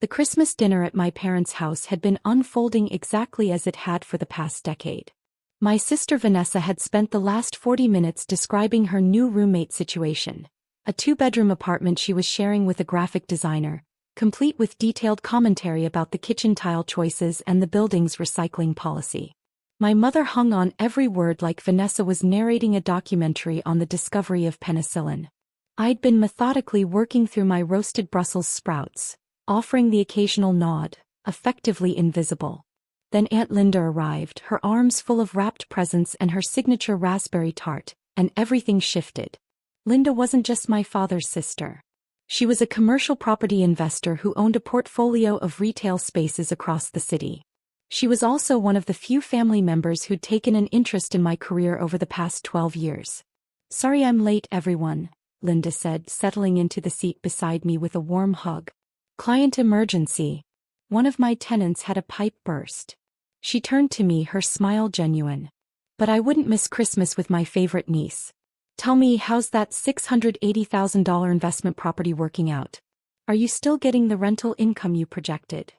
The Christmas dinner at my parents' house had been unfolding exactly as it had for the past decade. My sister Vanessa had spent the last 40 minutes describing her new roommate situation, a two-bedroom apartment she was sharing with a graphic designer, complete with detailed commentary about the kitchen tile choices and the building's recycling policy. My mother hung on every word like Vanessa was narrating a documentary on the discovery of penicillin. I'd been methodically working through my roasted Brussels sprouts, offering the occasional nod, effectively invisible. Then Aunt Linda arrived, her arms full of wrapped presents and her signature raspberry tart, and everything shifted. Linda wasn't just my father's sister. She was a commercial property investor who owned a portfolio of retail spaces across the city. She was also one of the few family members who'd taken an interest in my career over the past 12 years. "Sorry I'm late, everyone," Linda said, settling into the seat beside me with a warm hug. "Client emergency. One of my tenants had a pipe burst." She turned to me, her smile genuine. "But I wouldn't miss Christmas with my favorite niece. Tell me, how's that $680,000 investment property working out? Are you still getting the rental income you projected?"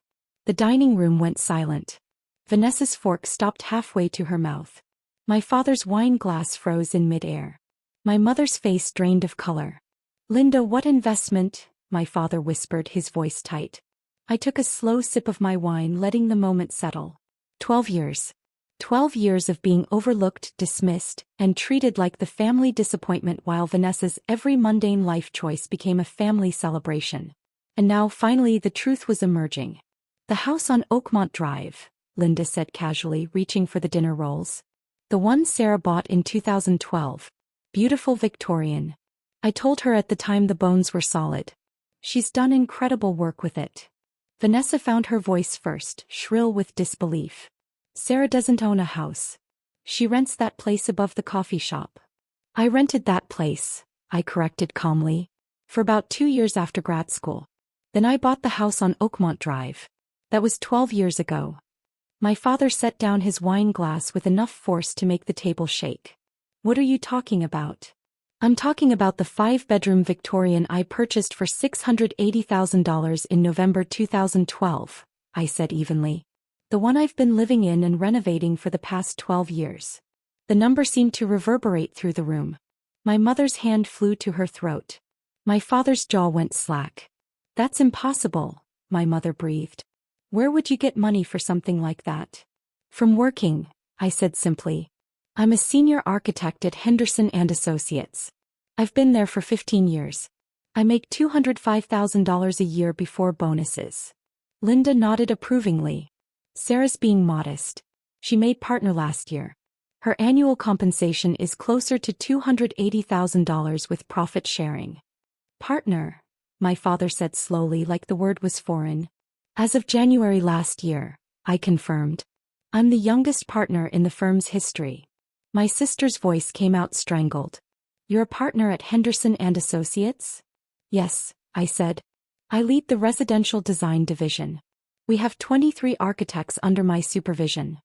The dining room went silent. Vanessa's fork stopped halfway to her mouth. My father's wine glass froze in midair. My mother's face drained of color. "Linda, what investment?" my father whispered, his voice tight. I took a slow sip of my wine, letting the moment settle. 12 years. 12 years of being overlooked, dismissed, and treated like the family disappointment while Vanessa's every mundane life choice became a family celebration. And now, finally, the truth was emerging. "The house on Oakmont Drive," Linda said casually, reaching for the dinner rolls. "The one Sarah bought in 2012. Beautiful Victorian. I told her at the time the bones were solid. She's done incredible work with it." Vanessa found her voice first, shrill with disbelief. "Sarah doesn't own a house. She rents that place above the coffee shop." "I rented that place," I corrected calmly, "for about 2 years after grad school. Then I bought the house on Oakmont Drive. That was 12 years ago." My father set down his wine glass with enough force to make the table shake. "What are you talking about?" "I'm talking about the 5-bedroom Victorian I purchased for $680,000 in November 2012, I said evenly. "The one I've been living in and renovating for the past 12 years. The number seemed to reverberate through the room. My mother's hand flew to her throat. My father's jaw went slack. "That's impossible," my mother breathed. "Where would you get money for something like that?" "From working," I said simply. "I'm a senior architect at Henderson and Associates. I've been there for 15 years. I make $205,000 a year before bonuses." Linda nodded approvingly. "Sarah's being modest. She made partner last year. Her annual compensation is closer to $280,000 with profit sharing." "Partner," my father said slowly, like the word was foreign. "As of January last year," I confirmed. "I'm the youngest partner in the firm's history." My sister's voice came out strangled. "You're a partner at Henderson and Associates?" "Yes," I said. "I lead the residential design division. We have 23 architects under my supervision."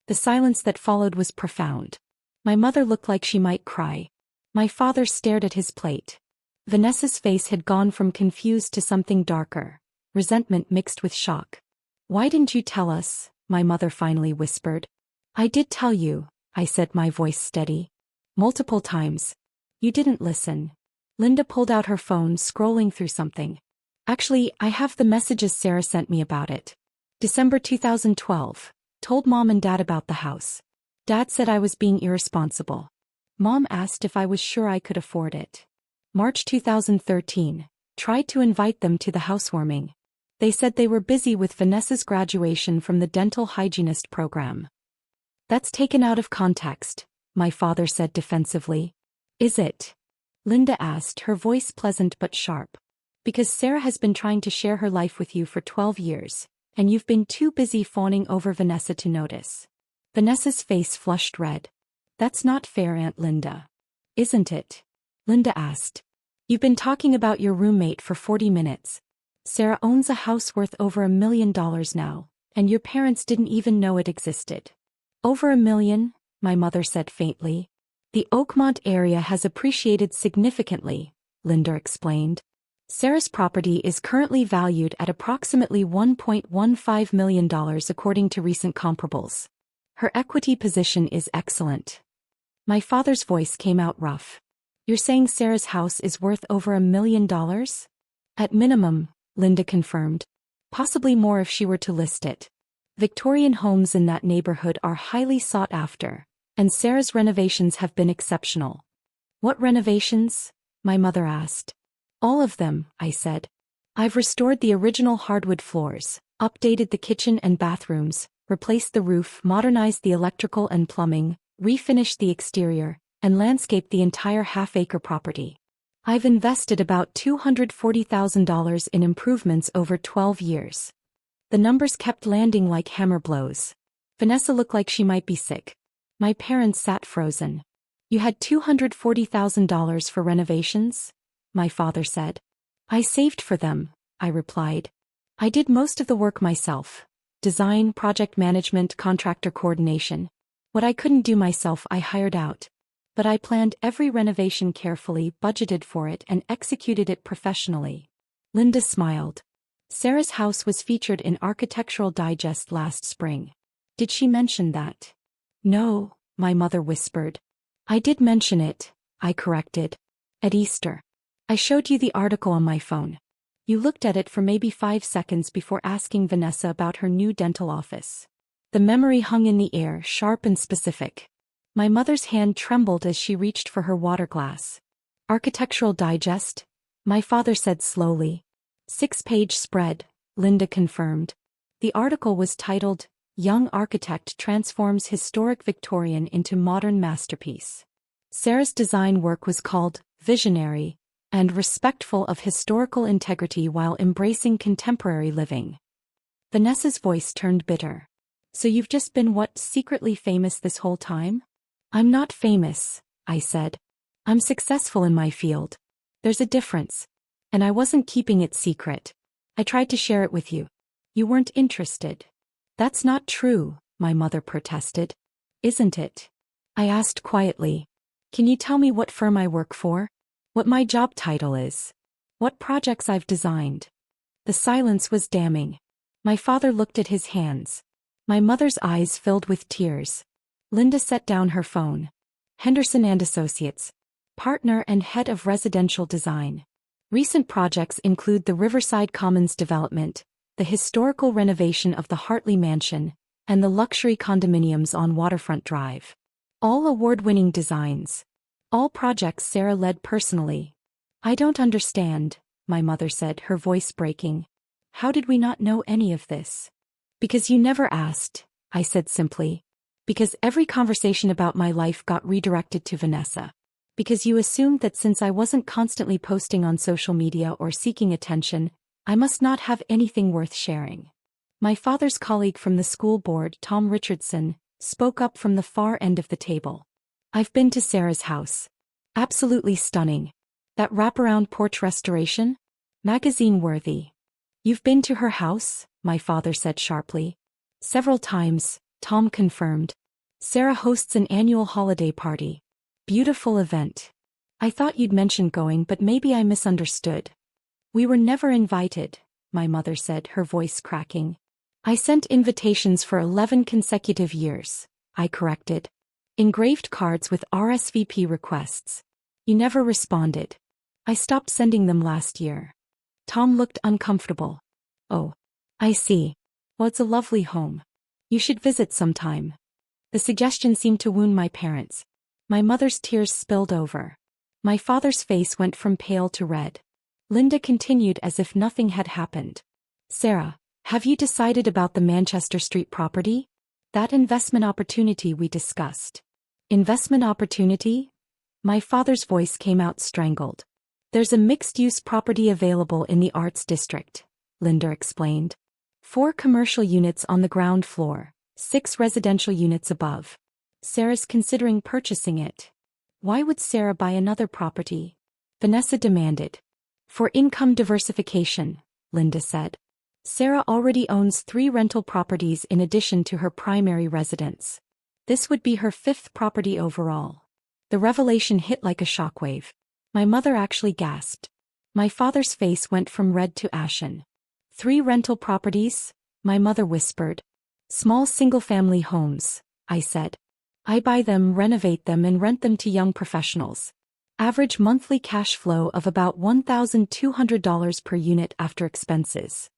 The silence that followed was profound. My mother looked like she might cry. My father stared at his plate. Vanessa's face had gone from confused to something darker, resentment mixed with shock. "Why didn't you tell us?" my mother finally whispered. "I did tell you," I said, my voice steady. "Multiple times. You didn't listen." Linda pulled out her phone, scrolling through something. "Actually, I have the messages Sarah sent me about it. December 2012. Told Mom and Dad about the house. Dad said I was being irresponsible. Mom asked if I was sure I could afford it. March 2013. Tried to invite them to the housewarming. They said they were busy with Vanessa's graduation from the dental hygienist program." "That's taken out of context," my father said defensively. "Is it?" Linda asked, her voice pleasant but sharp. "Because Sarah has been trying to share her life with you for 12 years, and you've been too busy fawning over Vanessa to notice." Vanessa's face flushed red. "That's not fair, Aunt Linda." "Isn't it?" Linda asked. "You've been talking about your roommate for 40 minutes. Sarah owns a house worth over $1 million now, and your parents didn't even know it existed." "Over $1 million?" my mother said faintly. "The Oakmont area has appreciated significantly," Linda explained. Sarah's property is currently valued at approximately $1.15 million according to recent comparables. Her equity position is excellent. My father's voice came out rough. You're saying Sarah's house is worth over $1 million? At minimum, Linda confirmed. Possibly more if she were to list it. Victorian homes in that neighborhood are highly sought after, and Sarah's renovations have been exceptional. What renovations? My mother asked. All of them, I said. I've restored the original hardwood floors, updated the kitchen and bathrooms, replaced the roof, modernized the electrical and plumbing, refinished the exterior, and landscaped the entire half-acre property. I've invested about $240,000 in improvements over 12 years. The numbers kept landing like hammer blows. Vanessa looked like she might be sick. My parents sat frozen. You had $240,000 for renovations? My father said. I saved for them, I replied. I did most of the work myself. Design, project management, contractor coordination. What I couldn't do myself I hired out. But I planned every renovation carefully, budgeted for it and executed it professionally. Linda smiled. Sarah's house was featured in Architectural Digest last spring. Did she mention that? No, my mother whispered. I did mention it, I corrected. At Easter. I showed you the article on my phone. You looked at it for maybe 5 seconds before asking Vanessa about her new dental office. The memory hung in the air, sharp and specific. My mother's hand trembled as she reached for her water glass. Architectural Digest? My father said slowly. 6-page spread, Linda confirmed. The article was titled, Young Architect Transforms Historic Victorian into Modern Masterpiece. Sarah's design work was called Visionary and respectful of historical integrity while embracing contemporary living. Vanessa's voice turned bitter. So you've just been secretly famous this whole time? I'm not famous, I said. I'm successful in my field. There's a difference. And I wasn't keeping it secret. I tried to share it with you. You weren't interested. That's not true, my mother protested. Isn't it? I asked quietly. Can you tell me what firm I work for? What my job title is? What projects I've designed? The silence was damning. My father looked at his hands. My mother's eyes filled with tears. Linda set down her phone. Henderson and Associates. Partner and head of residential design. Recent projects include the Riverside Commons development, the historical renovation of the Hartley Mansion, and the luxury condominiums on Waterfront Drive. All award-winning designs. All projects Sarah led personally. I don't understand, my mother said, her voice breaking. How did we not know any of this? Because you never asked, I said simply. Because every conversation about my life got redirected to Vanessa. Because you assumed that since I wasn't constantly posting on social media or seeking attention, I must not have anything worth sharing. My father's colleague from the school board, Tom Richardson, spoke up from the far end of the table. I've been to Sarah's house. Absolutely stunning. That wraparound porch restoration? Magazine-worthy. You've been to her house? My father said sharply. Several times, Tom confirmed. Sarah hosts an annual holiday party. Beautiful event. I thought you'd mentioned going, but maybe I misunderstood. We were never invited, my mother said, her voice cracking. I sent invitations for 11 consecutive years, I corrected. Engraved cards with RSVP requests. You never responded. I stopped sending them last year. Tom looked uncomfortable. Oh, I see. Well, it's a lovely home. You should visit sometime. The suggestion seemed to wound my parents. My mother's tears spilled over. My father's face went from pale to red. Linda continued as if nothing had happened. Sarah, have you decided about the Manchester Street property? That investment opportunity we discussed. Investment opportunity? My father's voice came out strangled. There's a mixed-use property available in the Arts District, Linda explained. 4 commercial units on the ground floor, 6 residential units above. Sarah's considering purchasing it. Why would Sarah buy another property? Vanessa demanded. For income diversification, Linda said. Sarah already owns 3 rental properties in addition to her primary residence. This would be her 5th property overall. The revelation hit like a shockwave. My mother actually gasped. My father's face went from red to ashen. 3 rental properties? My mother whispered. Small single-family homes, I said. I buy them, renovate them and rent them to young professionals. Average monthly cash flow of about $1,200 per unit after expenses.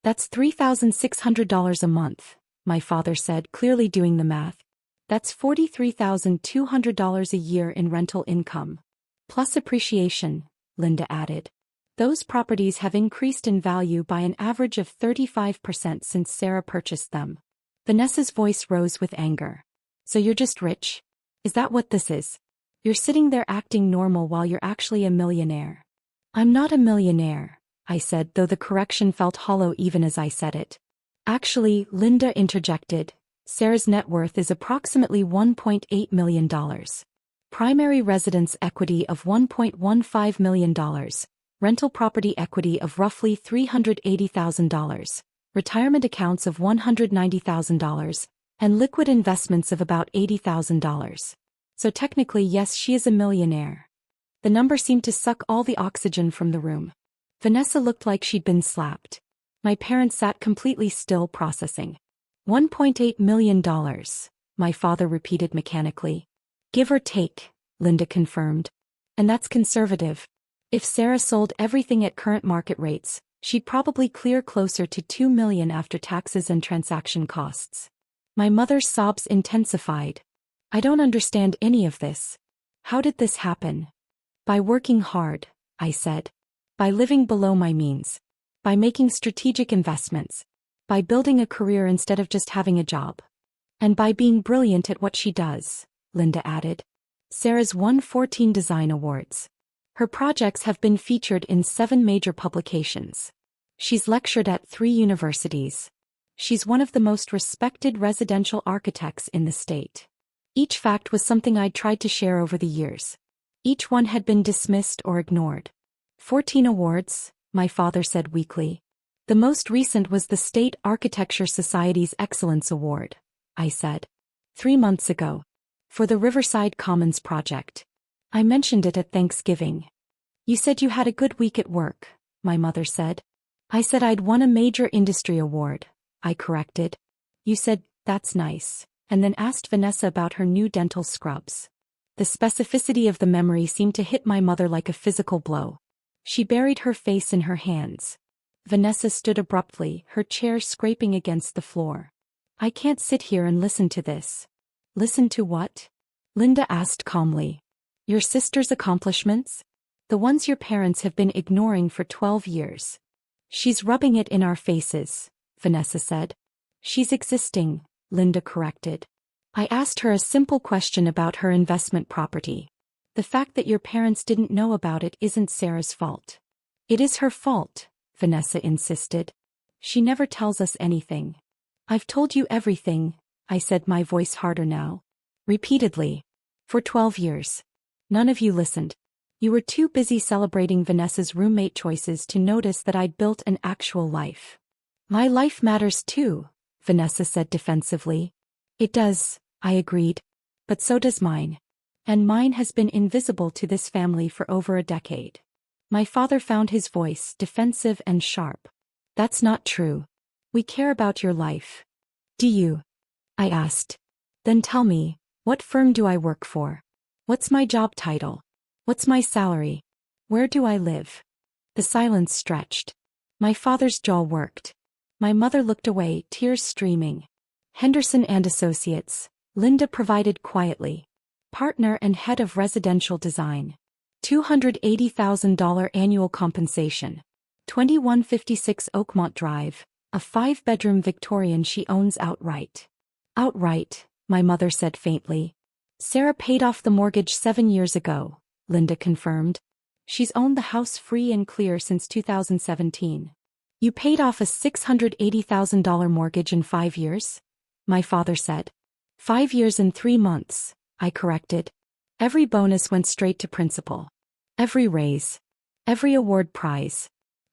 That's $3,600 a month, my father said, clearly doing the math. That's $43,200 a year in rental income. Plus appreciation, Linda added. Those properties have increased in value by an average of 35% since Sarah purchased them. Vanessa's voice rose with anger. So you're just rich? Is that what this is? You're sitting there acting normal while you're actually a millionaire. I'm not a millionaire, I said, though the correction felt hollow even as I said it. Actually, Linda interjected, Sarah's net worth is approximately $1.8 million. Primary residence equity of $1.15 million. Rental property equity of roughly $380,000. Retirement accounts of $190,000. And liquid investments of about $80,000. So technically, yes, she is a millionaire. The number seemed to suck all the oxygen from the room. Vanessa looked like she'd been slapped. My parents sat completely still, processing. $1.8 million, my father repeated mechanically. Give or take, Linda confirmed. And that's conservative. If Sarah sold everything at current market rates, she'd probably clear closer to $2 million after taxes and transaction costs. My mother's sobs intensified. I don't understand any of this. How did this happen? By working hard, I said. By living below my means. By making strategic investments. By building a career instead of just having a job. And by being brilliant at what she does, Linda added. Sarah's won 14 design awards. Her projects have been featured in 7 major publications. She's lectured at 3 universities. She's one of the most respected residential architects in the state. Each fact was something I'd tried to share over the years. Each one had been dismissed or ignored. 14 awards, my father said weakly. The most recent was the State Architecture Society's Excellence Award, I said. 3 months ago. For the Riverside Commons project. I mentioned it at Thanksgiving. You said you had a good week at work, my mother said. I said I'd won a major industry award, I corrected. You said, that's nice, and then asked Vanessa about her new dental scrubs. The specificity of the memory seemed to hit my mother like a physical blow. She buried her face in her hands. Vanessa stood abruptly, her chair scraping against the floor. I can't sit here and listen to this. Listen to what? Linda asked calmly. Your sister's accomplishments? The ones your parents have been ignoring for 12 years. She's rubbing it in our faces, Vanessa said. She's existing, Linda corrected. I asked her a simple question about her investment property. The fact that your parents didn't know about it isn't Sarah's fault. It is her fault, Vanessa insisted. She never tells us anything. I've told you everything, I said, my voice harder now. Repeatedly. For 12 years. None of you listened. You were too busy celebrating Vanessa's roommate choices to notice that I'd built an actual life. My life matters too, Vanessa said defensively. It does, I agreed. But so does mine. And mine has been invisible to this family for over a decade. My father found his voice defensive and sharp. That's not true. We care about your life. Do you? I asked. Then tell me, what firm do I work for? What's my job title? What's my salary? Where do I live? The silence stretched. My father's jaw worked. My mother looked away, tears streaming. Henderson and Associates, Linda provided quietly. Partner and head of residential design. $280,000 annual compensation. 2156 Oakmont Drive, a 5-bedroom Victorian she owns outright. Outright, my mother said faintly. Sarah paid off the mortgage 7 years ago, Linda confirmed. She's owned the house free and clear since 2017. You paid off a $680,000 mortgage in 5 years? My father said. 5 years and 3 months, I corrected. Every bonus went straight to principal. Every raise. Every award prize.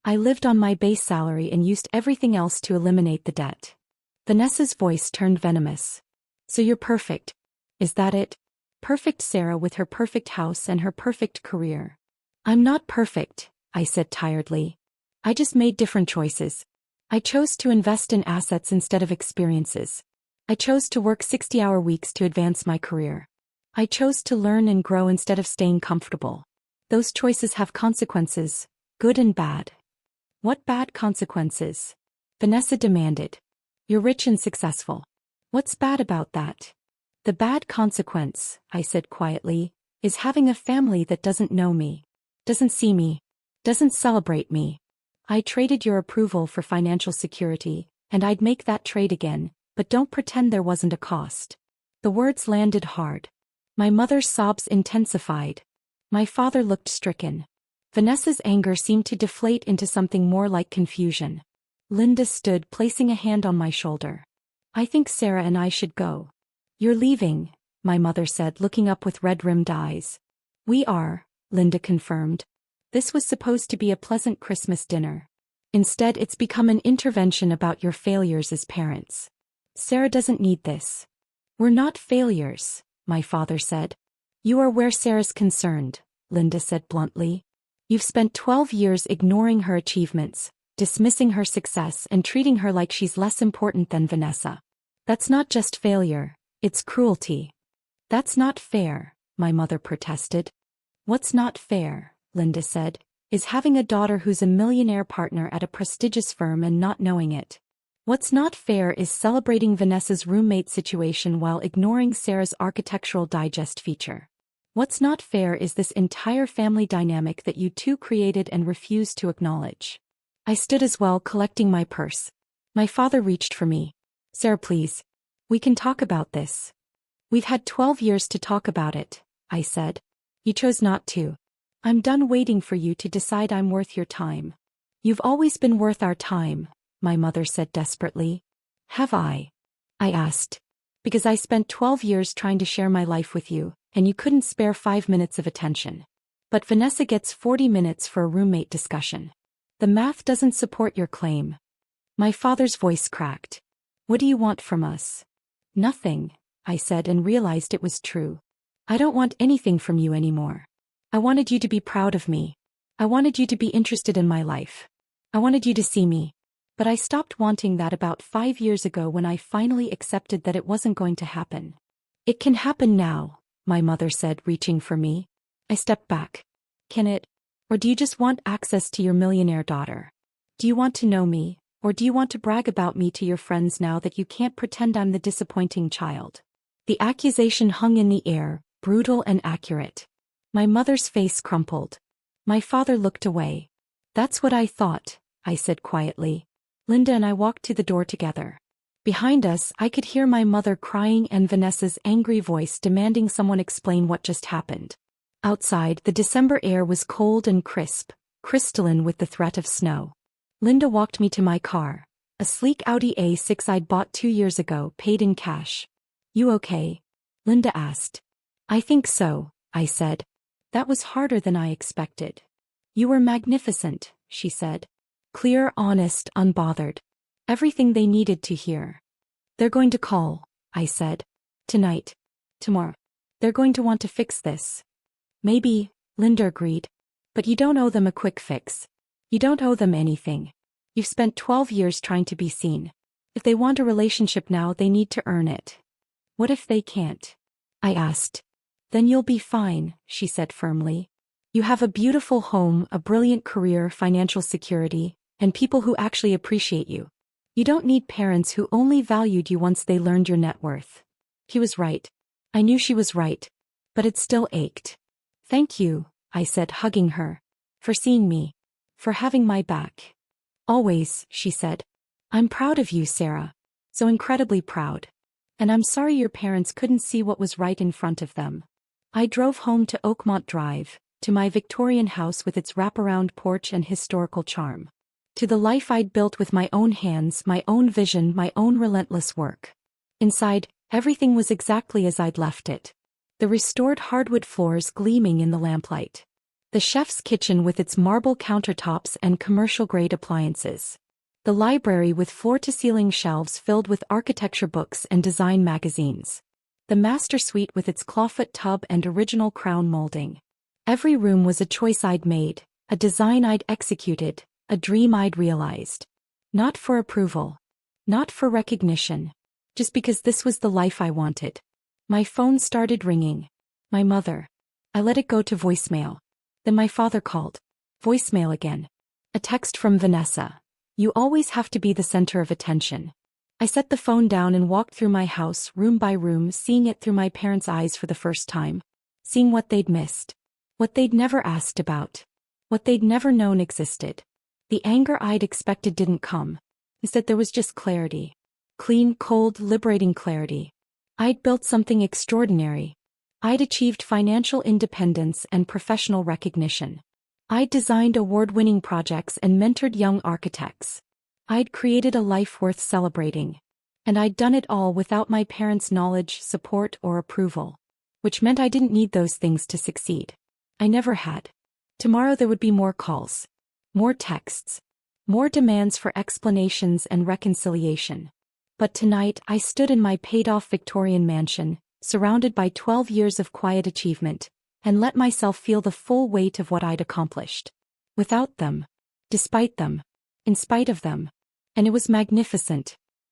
I lived on my base salary and used everything else to eliminate the debt. Vanessa's voice turned venomous. So you're perfect. Is that it? Perfect Sarah with her perfect house and her perfect career. I'm not perfect, I said tiredly. I just made different choices. I chose to invest in assets instead of experiences. I chose to work 60-hour weeks to advance my career. I chose to learn and grow instead of staying comfortable. Those choices have consequences, good and bad. What bad consequences? Vanessa demanded. You're rich and successful. What's bad about that? The bad consequence, I said quietly, is having a family that doesn't know me, doesn't see me, doesn't celebrate me. I traded your approval for financial security, and I'd make that trade again, but don't pretend there wasn't a cost. The words landed hard. My mother's sobs intensified. My father looked stricken. Vanessa's anger seemed to deflate into something more like confusion. Linda stood, placing a hand on my shoulder. I think Sarah and I should go. You're leaving, my mother said, looking up with red-rimmed eyes. We are, Linda confirmed. This was supposed to be a pleasant Christmas dinner. Instead, it's become an intervention about your failures as parents. Sarah doesn't need this. We're not failures, my father said. You are where Sarah's concerned, Linda said bluntly. You've spent 12 years ignoring her achievements, dismissing her success, and treating her like she's less important than Vanessa. That's not just failure, it's cruelty. That's not fair, my mother protested. What's not fair, Linda said, is having a daughter who's a millionaire partner at a prestigious firm and not knowing it. What's not fair is celebrating Vanessa's roommate situation while ignoring Sarah's Architectural Digest feature. What's not fair is this entire family dynamic that you two created and refused to acknowledge. I stood as well, collecting my purse. My father reached for me. Sarah, please. We can talk about this. We've had 12 years to talk about it, I said. You chose not to. I'm done waiting for you to decide I'm worth your time. You've always been worth our time, my mother said desperately. Have I? I asked. Because I spent 12 years trying to share my life with you, and you couldn't spare 5 minutes of attention. But Vanessa gets 40 minutes for a roommate discussion. The math doesn't support your claim. My father's voice cracked. What do you want from us? Nothing, I said, and realized it was true. I don't want anything from you anymore. I wanted you to be proud of me. I wanted you to be interested in my life. I wanted you to see me. But I stopped wanting that about 5 years ago when I finally accepted that it wasn't going to happen. It can happen now, my mother said, reaching for me. I stepped back. Can it? Or do you just want access to your millionaire daughter? Do you want to know me, or do you want to brag about me to your friends now that you can't pretend I'm the disappointing child? The accusation hung in the air, brutal and accurate. My mother's face crumpled. My father looked away. That's what I thought, I said quietly. Linda and I walked to the door together. Behind us, I could hear my mother crying and Vanessa's angry voice demanding someone explain what just happened. Outside, the December air was cold and crisp, crystalline with the threat of snow. Linda walked me to my car, a sleek Audi A6 I'd bought 2 years ago, paid in cash. You okay? Linda asked. I think so, I said. That was harder than I expected. You were magnificent, she said. Clear, honest, unbothered. Everything they needed to hear. They're going to call, I said. Tonight. Tomorrow. They're going to want to fix this. Maybe, Linda agreed. But you don't owe them a quick fix. You don't owe them anything. You've spent 12 years trying to be seen. If they want a relationship now, they need to earn it. What if they can't? I asked. Then you'll be fine, she said firmly. You have a beautiful home, a brilliant career, financial security, and people who actually appreciate you. You don't need parents who only valued you once they learned your net worth. He was right. I knew she was right. But it still ached. Thank you, I said, hugging her. For seeing me. For having my back. Always, she said. I'm proud of you, Sarah. So incredibly proud. And I'm sorry your parents couldn't see what was right in front of them. I drove home to Oakmont Drive, to my Victorian house with its wraparound porch and historical charm. To the life I'd built with my own hands, my own vision, my own relentless work. Inside, everything was exactly as I'd left it. The restored hardwood floors gleaming in the lamplight. The chef's kitchen with its marble countertops and commercial-grade appliances. The library with floor-to-ceiling shelves filled with architecture books and design magazines. The master suite with its clawfoot tub and original crown molding. Every room was a choice I'd made, A design I'd executed, a dream I'd realized. Not for approval. Not for recognition. Just because this was the life I wanted. My phone started ringing. My mother. I let it go to voicemail. Then my father called. Voicemail again. A text from Vanessa. You always have to be the center of attention. I set the phone down and walked through my house, room by room, seeing it through my parents' eyes for the first time. Seeing what they'd missed. What they'd never asked about. What they'd never known existed. The anger I'd expected didn't come. Instead, there was just clarity. Clean, cold, liberating clarity. I'd built something extraordinary. I'd achieved financial independence and professional recognition. I'd designed award-winning projects and mentored young architects. I'd created a life worth celebrating. And I'd done it all without my parents' knowledge, support, or approval. Which meant I didn't need those things to succeed. I never had. Tomorrow there would be more calls. More texts. More demands for explanations and reconciliation. But tonight I stood in my paid-off Victorian mansion, surrounded by 12 years of quiet achievement, and let myself feel the full weight of what I'd accomplished. Without them. Despite them. In spite of them. And it was magnificent.